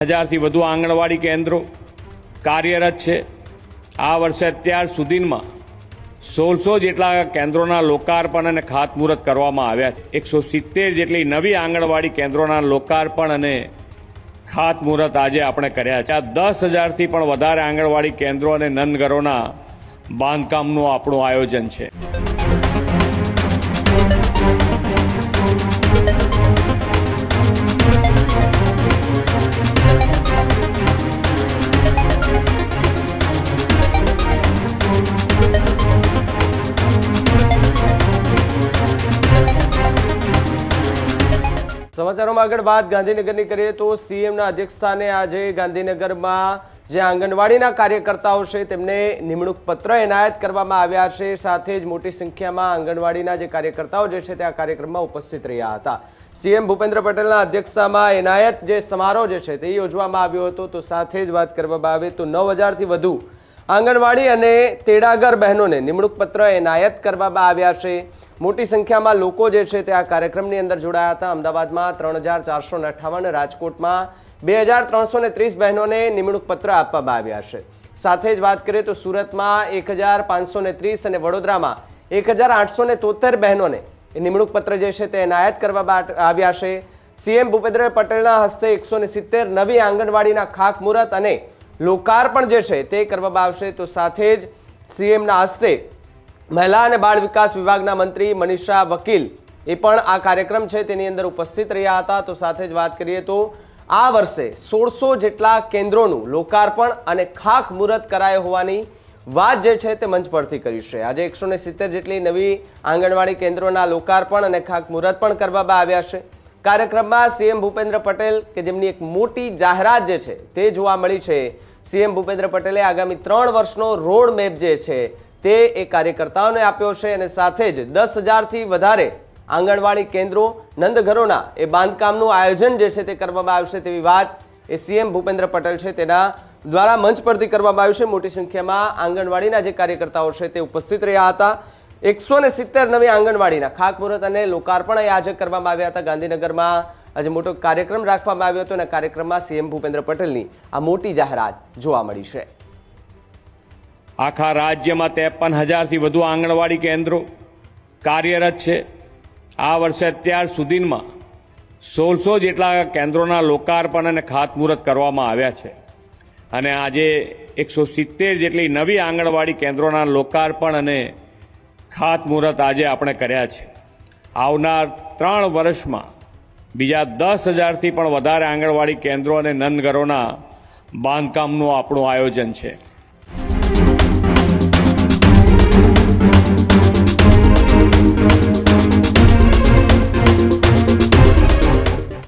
હજારથી વધુ આંગણવાડી કેન્દ્રો કાર્યરત છે। આ વર્ષે અત્યાર સુધીમાં 1600 જેટલા કેન્દ્રોના લોકાર્પણ અને ખાતમુહૂર્ત કરવામાં આવ્યા છે। 170 જેટલી નવી આંગણવાડી કેન્દ્રોના લોકાર્પણ અને ખાતમુહૂર્ત આજે આપણે કર્યા છે। આ 10,000થી પણ વધારે આંગણવાડી કેન્દ્રો અને નનઘરોના બાંધકામનું આપણું આયોજન છે। સમાચારોમાં આગળ વાત ગાંધીનગરની કરીએ તો સીએમના અધ્યક્ષસ્થાને આજે ગાંધીનગરમાં જે આંગણવાડીના કાર્યકર્તાઓ છે તેમને નિમણૂક પત્ર એનાયત કરવામાં આવ્યા છે। સાથે જ મોટી સંખ્યામાં આંગણવાડીના જે કાર્યકર્તાઓ જે છે તે આ કાર્યક્રમમાં ઉપસ્થિત રહ્યા હતા। સીએમ ભૂપેન્દ્ર પટેલના અધ્યક્ષતામાં એનાયત જે સમારોહ જે છે તે યોજવામાં આવ્યો હતો। તો સાથે જ વાત કરવામાં આવે તો 9,000થી વધુ આંગણવાડી અને તેડાગર બહેનોને નિમણૂક પત્ર એનાયત કરવામાં આવ્યા છે। મોટી સંખ્યામાં લોકો જે છે તે આ કાર્યક્રમની અંદર જોડાયા હતા। અમદાવાદમાં 3,458, રાજકોટમાં 2,330 બહેનોને નિમણૂક પત્ર આપવામાં આવ્યા છે। સાથે જ વાત કરીએ તો સુરતમાં 1,530 અને વડોદરામાં 1,873 બહેનોને નિમણૂક પત્ર જે છે તે એનાયત કરવામાં આવ્યા છે। સીએમ ભૂપેન્દ્ર પટેલના હસ્તે 170 નવી આંગણવાડીના ખાતમુહૂર્ત અને લોકાર્પણ જે છે તે કરવામાં આવશે। તો સાથે જ સીએમના હસ્તે મહિલા અને બાળ વિકાસ વિભાગના મંત્રી મનીષા વકીલ એ પણ આ કાર્યક્રમ છે તેની અંદર ઉપસ્થિત રહ્યા હતા। તો સાથે જ વાત કરીએ તો આ વર્ષે 1600 જેટલા કેન્દ્રોનું લોકાર્પણ અને ખાતમુહૂર્ત કરાયો હોવાની વાત જે છે તે મંચ પરથી કરી છે। આજે 170 જેટલી નવી આંગણવાડી કેન્દ્રોના લોકાર્પણ અને ખાતમુહૂર્ત પણ કરવામાં આવ્યા છે। કાર્યક્રમમાં સીએમ ભૂપેન્દ્ર પટેલ કે જેમની એક મોટી જાહેરાત જે છે તે જોવા મળી છે। સીએમ ભૂપેન્દ્ર પટેલે આગામી 3 વર્ષનો રોડ મેપ જે છે તે એ કાર્યકર્તાઓને આપ્યો છે અને સાથે જ 10,000થી વધારે આંગણવાડી કેન્દ્રો નંદઘરોના એ બાંધકામનું આયોજન જે છે તે કરવામાં આવશે તેવી વાત એ સીએમ ભૂપેન્દ્ર પટેલ છે તેના દ્વારા મંચ પરથી કરવામાં આવ્યું છે। મોટી સંખ્યામાં આંગણવાડીના જે કાર્યકર્તાઓ છે તે ઉપસ્થિત રહ્યા હતા। 170 નવી આંગણવાડીના ખાતમુહૂર્ત અને લોકાર્પણ આજે કરવામાં આવ્યા હતા। ગાંધીનગરમાં આજે મોટો કાર્યક્રમ રાખવામાં આવ્યો હતો અને કાર્યક્રમમાં સીએમ ભૂપેન્દ્ર પટેલની આ મોટી જાહેરાત જોવા મળી છે। આખા રાજ્યમાં 53,000થી વધુ આંગણવાડી કેન્દ્રો કાર્યરત છે। આ વર્ષે અત્યાર સુધીમાં 1600 જેટલા કેન્દ્રોના લોકાર્પણ અને ખાતમુહૂર્ત કરવામાં આવ્યા છે અને આજે 170 જેટલી નવી આંગણવાડી કેન્દ્રોના લોકાર્પણ અને ખાતમુહૂર્ત આજે આપણે કર્યા છે। આવનાર 3 વર્ષમાં બીજા 10,000થી પણ વધારે આંગણવાડી કેન્દ્રો અને નનઘરોના બાંધકામનું આપણું આયોજન છે।